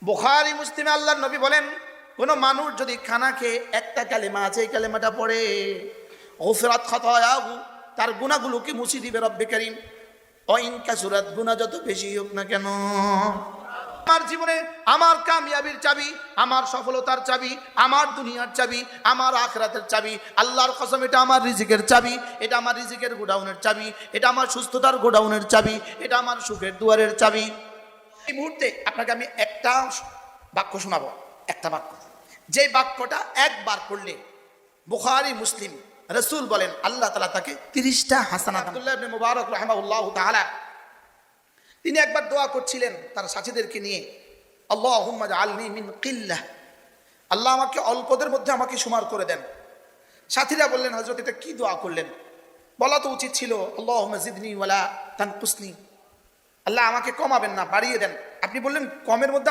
বুখারী মুসলিমে আল্লাহর নবী বলেন, কোন মানুষ যদি খানা খেয়ে একটা কালেমা আছে, এই কালেমাটা পড়ে, গুফরাত খাতায়াহু, তার গুনাহগুলোকে মুছে দিবে রব্বে কারীম। ওয়াইন কাসুরাত, গুনাহ যত বেশি হোক না কেন। আমার জীবনে আমার কামিয়াবির চাবি, আমার সফলতার চাবি, আমার দুনিয়ার চাবি, আমার আখিরাতের চাবি, আল্লাহর কসম এটা আমার রিজিকের চাবি, এটা আমার রিজিকের গোডাউনের চাবি, এটা আমার সুস্থতার গোডাউনের চাবি, এটা আমার সুখের দুয়ারের চাবি। এই মুহূর্তে আপনাকে আমি একটা বাক্য শোনাবো, একটা বাক্য, যে বাক্যটা একবার পড়লে বুখারী মুসলিম রাসূল বলেন আল্লাহ তাআলা তাকে 30টা হাসানাত। আব্দুল্লাহ ইবনে মুবারক রাহিমাহুল্লাহ তাআলা তিনি একবার দোয়া করছিলেন তার সাথীদেরকে নিয়ে, আল্লাহুম্মা জাআলনি মিন কিল্লাহ, আল্লাহ আমাকে অল্পদের মধ্যে আমাকে শুমার করে দেন। সাথীরা বললেন, হযরত এটা কি দোয়া করলেন? বলা তো উচিত ছিল আল্লাহুম্মা জিদনি ওয়ালা তানকুসনি, আল্লাহ আমাকে কমাবেন না, বাড়িয়ে দেন। আপনি বললেন কমের মধ্যে